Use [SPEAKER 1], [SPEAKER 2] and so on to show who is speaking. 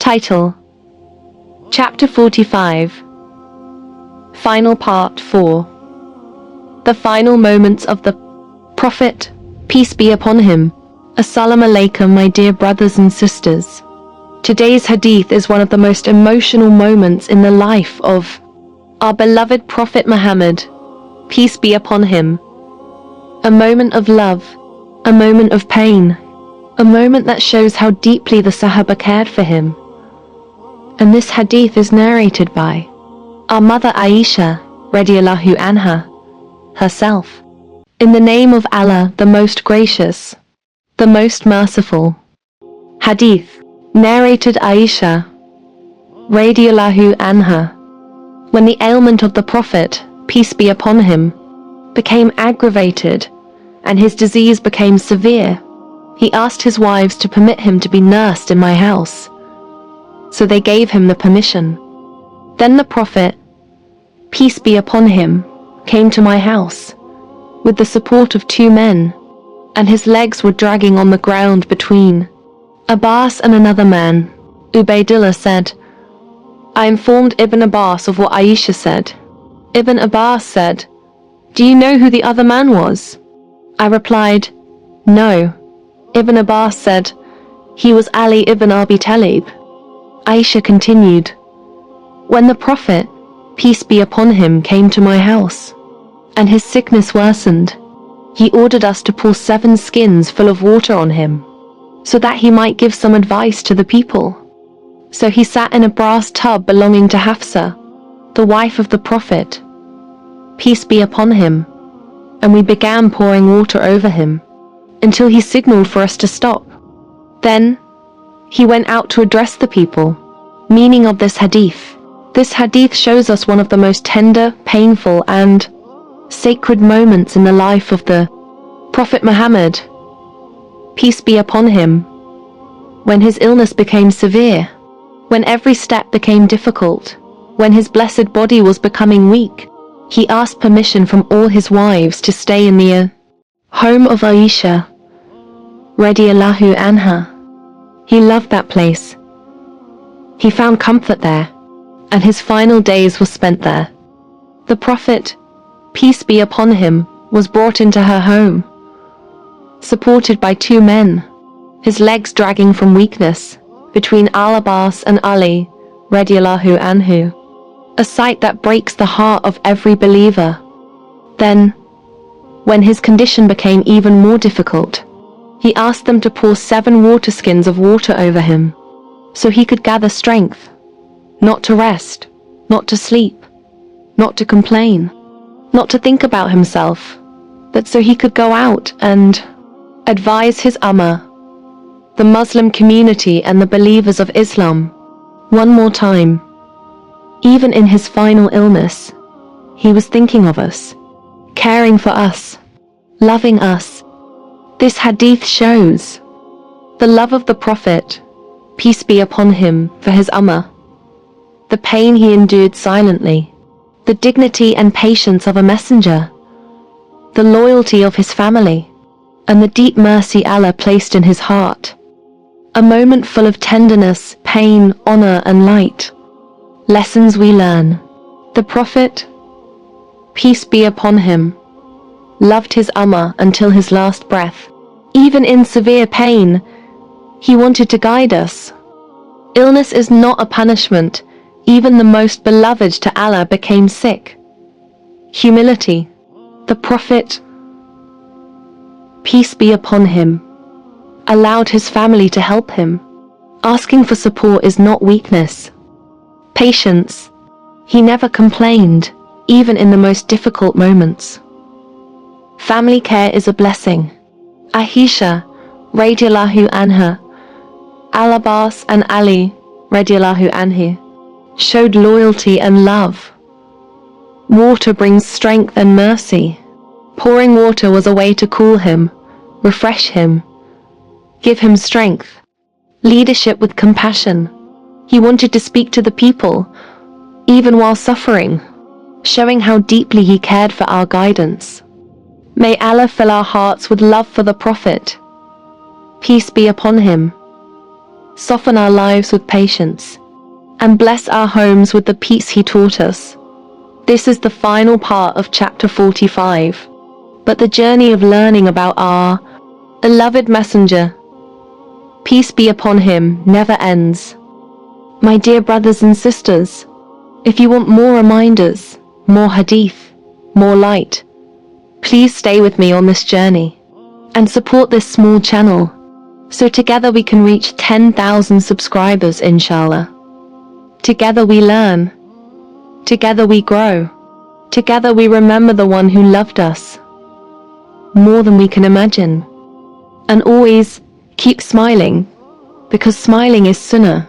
[SPEAKER 1] Title: Chapter 45. Final Part 4. The Final Moments of the Prophet, peace be upon him. Assalamu alaikum, my dear brothers and sisters. Today's hadith is one of the most emotional moments in the life of our beloved Prophet Muhammad, peace be upon him. A moment of love, a moment of pain, a moment that shows how deeply the Sahaba cared for him. And this hadith is narrated by our mother Aisha, radiallahu anha, herself. In the name of Allah, the most gracious, the most merciful. Hadith, narrated Aisha, radiallahu anha. When the ailment of the Prophet, peace be upon him, became aggravated and his disease became severe, he asked his wives to permit him to be nursed in my house. So they gave him the permission. Then the Prophet, peace be upon him, came to my house with the support of 2 men, and his legs were dragging on the ground between Abbas and another man. Ubaidillah said, I informed Ibn Abbas of what Aisha said. Ibn Abbas said, do you know who the other man was? I replied, no. Ibn Abbas said, he was Ali ibn Abi Talib. Aisha continued, when the Prophet, peace be upon him, came to my house, and his sickness worsened, he ordered us to pour 7 skins full of water on him, so that he might give some advice to the people. So he sat in a brass tub belonging to Hafsa, the wife of the Prophet, peace be upon him, and we began pouring water over him, until he signaled for us to stop. Then he went out to address the people. Meaning of this hadith. This hadith shows us one of the most tender, painful and sacred moments in the life of the Prophet Muhammad, peace be upon him, when his illness became severe, when every step became difficult, when his blessed body was becoming weak. He asked permission from all his wives to stay in the home of Aisha, radiallahu anha. He loved that place. He found comfort there, and his final days were spent there. The Prophet, peace be upon him, was brought into her home, supported by 2 men, his legs dragging from weakness, between Al-Abbas and Ali, radiallahu anhu. A sight that breaks the heart of every believer. Then, when his condition became even more difficult, he asked them to pour 7 water skins of water over him, so he could gather strength, not to rest, not to sleep, not to complain, not to think about himself, but so he could go out and advise his Ummah, the Muslim community and the believers of Islam. One more time, even in his final illness, he was thinking of us, caring for us, loving us. This hadith shows the love of the Prophet, peace be upon him, for his Ummah, the pain he endured silently, the dignity and patience of a messenger, the loyalty of his family, and the deep mercy Allah placed in his heart. A moment full of tenderness, pain, honor, and light. Lessons we learn. The Prophet, peace be upon him, loved his Ummah until his last breath. Even in severe pain, he wanted to guide us. Illness is not a punishment. Even the most beloved to Allah became sick. Humility. The Prophet, peace be upon him, allowed his family to help him. Asking for support is not weakness. Patience. He never complained, even in the most difficult moments. Family care is a blessing. Aisha, radiallahu anha, Al-Abbas and Ali, radiallahu anhu, showed loyalty and love. Water brings strength and mercy. Pouring water was a way to cool him, refresh him, give him strength. Leadership with compassion. He wanted to speak to the people, even while suffering, showing how deeply he cared for our guidance. May Allah fill our hearts with love for the Prophet, peace be upon him. soften our lives with patience, and bless our homes with the peace He taught us. This is the final part of chapter 45, but the journey of learning about our beloved messenger, peace be upon him, never ends. My dear brothers and sisters, if you want more reminders, more hadith, more light, please stay with me on this journey and support this small channel so together we can reach 10,000 subscribers, inshallah. Together we learn, together we grow, together we remember the one who loved us more than we can imagine. And always keep smiling, because smiling is sunnah.